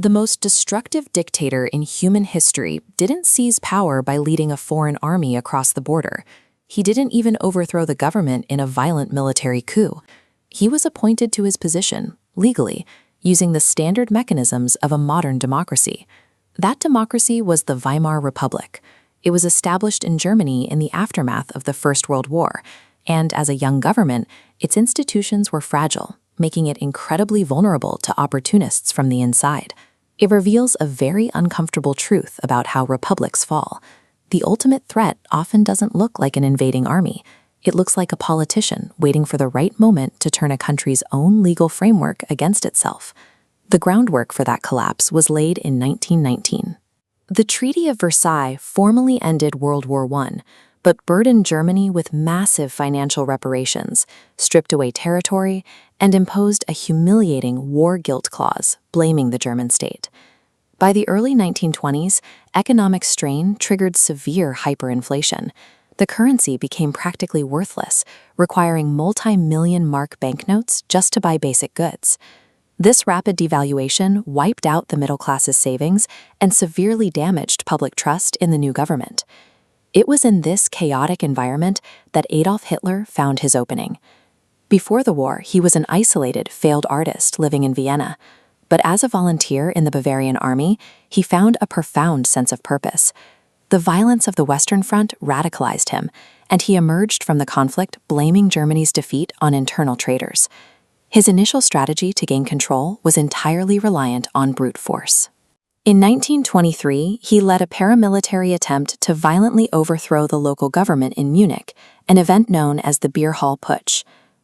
The most destructive dictator in human history didn't seize power by leading a foreign army across the border. He didn't even overthrow the government in a violent military coup. He was appointed to his position, legally, using the standard mechanisms of a modern democracy. That democracy was the Weimar Republic. It was established in Germany in the aftermath of the First World War, and as a young government, its institutions were fragile, making it incredibly vulnerable to opportunists from the inside. It reveals a very uncomfortable truth about how republics fall. The ultimate threat often doesn't look like an invading army. It looks like a politician waiting for the right moment to turn a country's own legal framework against itself. The groundwork for that collapse was laid in 1919. The Treaty of Versailles formally ended World War I, but burdened Germany with massive financial reparations, stripped away territory, and imposed a humiliating war guilt clause, blaming the German state. By the early 1920s, economic strain triggered severe hyperinflation. The currency became practically worthless, requiring multi-million mark banknotes just to buy basic goods. This rapid devaluation wiped out the middle class's savings and severely damaged public trust in the new government. It was in this chaotic environment that Adolf Hitler found his opening. Before the war, he was an isolated, failed artist living in Vienna. But as a volunteer in the Bavarian army, he found a profound sense of purpose. The violence of the Western Front radicalized him, and he emerged from the conflict blaming Germany's defeat on internal traitors. His initial strategy to gain control was entirely reliant on brute force. In 1923, he led a paramilitary attempt to violently overthrow the local government in Munich, an event known as the Beer Hall Putsch.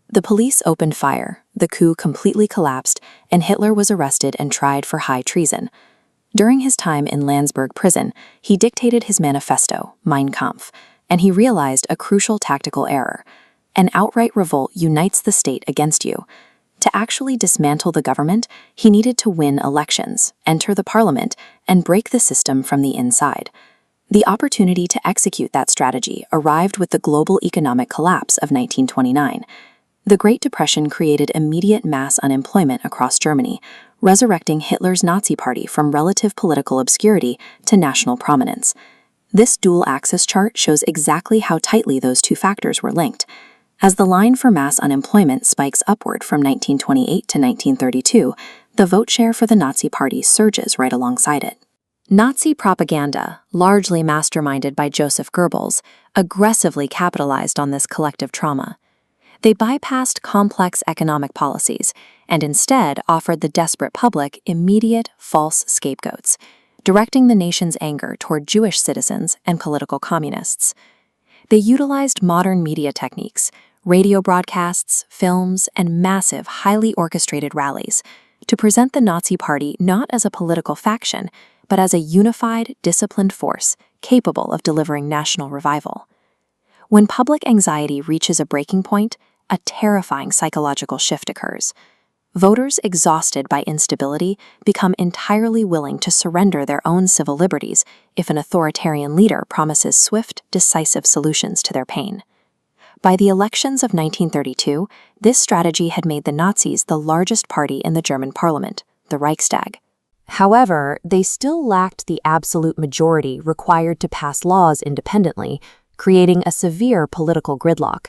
The police opened fire, the coup completely collapsed, and Hitler was arrested and tried for high treason. During his time in Landsberg prison, he dictated his manifesto, Mein Kampf, and he realized a crucial tactical error. An outright revolt unites the state against you. To actually dismantle the government, he needed to win elections, enter the parliament, and break the system from the inside. The opportunity to execute that strategy arrived with the global economic collapse of 1929. The Great Depression created immediate mass unemployment across Germany, resurrecting Hitler's Nazi Party from relative political obscurity to national prominence. This dual-axis chart shows exactly how tightly those two factors were linked. As the line for mass unemployment spikes upward from 1928 to 1932, the vote share for the Nazi Party surges right alongside it. Nazi propaganda, largely masterminded by Joseph Goebbels, aggressively capitalized on this collective trauma. They bypassed complex economic policies and instead offered the desperate public immediate, false scapegoats, directing the nation's anger toward Jewish citizens and political communists. They utilized modern media techniques, radio broadcasts, films, and massive, highly orchestrated rallies to present the Nazi Party not as a political faction, but as a unified, disciplined force capable of delivering national revival. When public anxiety reaches a breaking point, a terrifying psychological shift occurs. Voters exhausted by instability become entirely willing to surrender their own civil liberties if an authoritarian leader promises swift, decisive solutions to their pain. By the elections of 1932, this strategy had made the Nazis the largest party in the German parliament, the Reichstag. However, they still lacked the absolute majority required to pass laws independently, creating a severe political gridlock.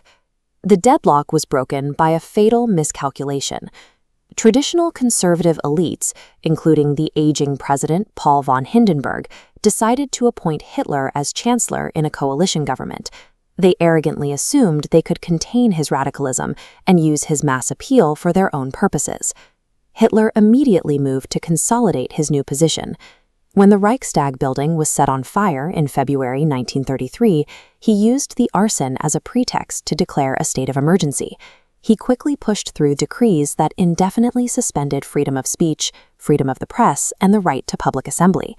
The deadlock was broken by a fatal miscalculation. Traditional conservative elites, including the aging president Paul von Hindenburg, decided to appoint Hitler as chancellor in a coalition government. They arrogantly assumed they could contain his radicalism and use his mass appeal for their own purposes. Hitler immediately moved to consolidate his new position. When the Reichstag building was set on fire in February 1933, he used the arson as a pretext to declare a state of emergency. He quickly pushed through decrees that indefinitely suspended freedom of speech, freedom of the press, and the right to public assembly.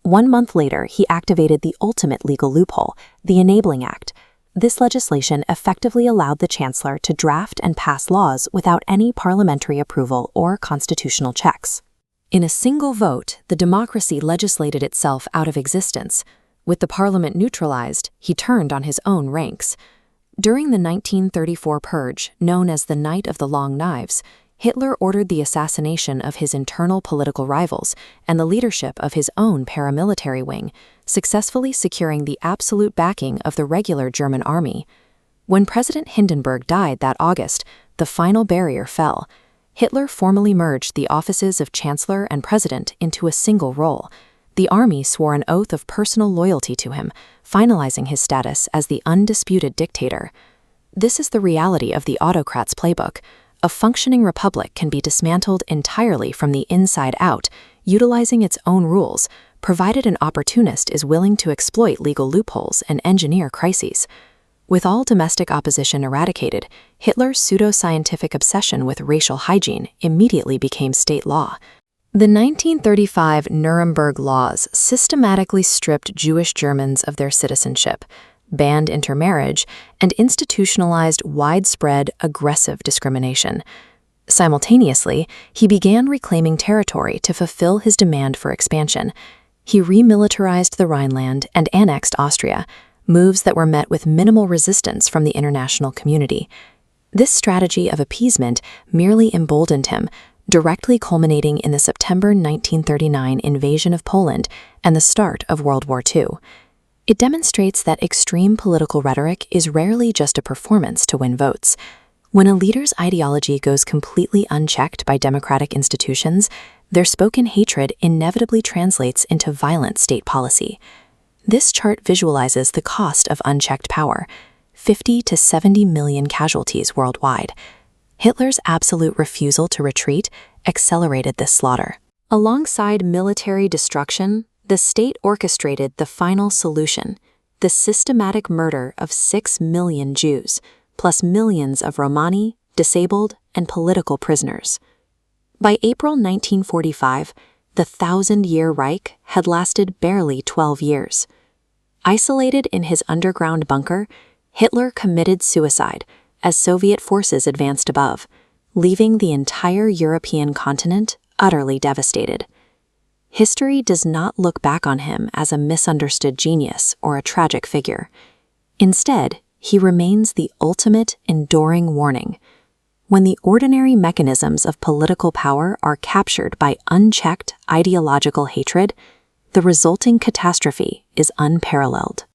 1 month later, he activated the ultimate legal loophole, the Enabling Act. This legislation effectively allowed the chancellor to draft and pass laws without any parliamentary approval or constitutional checks. In a single vote, the democracy legislated itself out of existence. With the parliament neutralized, he turned on his own ranks. During the 1934 purge, known as the Night of the Long Knives, Hitler ordered the assassination of his internal political rivals and the leadership of his own paramilitary wing, successfully securing the absolute backing of the regular German army. When President Hindenburg died that August, the final barrier fell. Hitler formally merged the offices of Chancellor and President into a single role. The army swore an oath of personal loyalty to him, finalizing his status as the undisputed dictator. This is the reality of the autocrat's playbook. A functioning republic can be dismantled entirely from the inside out, utilizing its own rules, provided an opportunist is willing to exploit legal loopholes and engineer crises. With all domestic opposition eradicated, Hitler's pseudoscientific obsession with racial hygiene immediately became state law. The 1935 Nuremberg laws systematically stripped Jewish Germans of their citizenship, banned intermarriage, and institutionalized widespread, aggressive discrimination. Simultaneously, he began reclaiming territory to fulfill his demand for expansion. He remilitarized the Rhineland and annexed Austria, moves that were met with minimal resistance from the international community. This strategy of appeasement merely emboldened him, directly culminating in the September 1939 invasion of Poland and the start of World War II. It demonstrates that extreme political rhetoric is rarely just a performance to win votes. When a leader's ideology goes completely unchecked by democratic institutions, their spoken hatred inevitably translates into violent state policy. This chart visualizes the cost of unchecked power: 50 to 70 million casualties worldwide. Hitler's absolute refusal to retreat accelerated this slaughter. Alongside military destruction, the state orchestrated the final solution: the systematic murder of 6 million Jews, plus millions of Romani, disabled, and political prisoners. By April 1945, the 1,000-year Reich had lasted barely 12 years. Isolated in his underground bunker, Hitler committed suicide as Soviet forces advanced above, leaving the entire European continent utterly devastated. History does not look back on him as a misunderstood genius or a tragic figure. Instead, he remains the ultimate enduring warning. When the ordinary mechanisms of political power are captured by unchecked ideological hatred, the resulting catastrophe is unparalleled.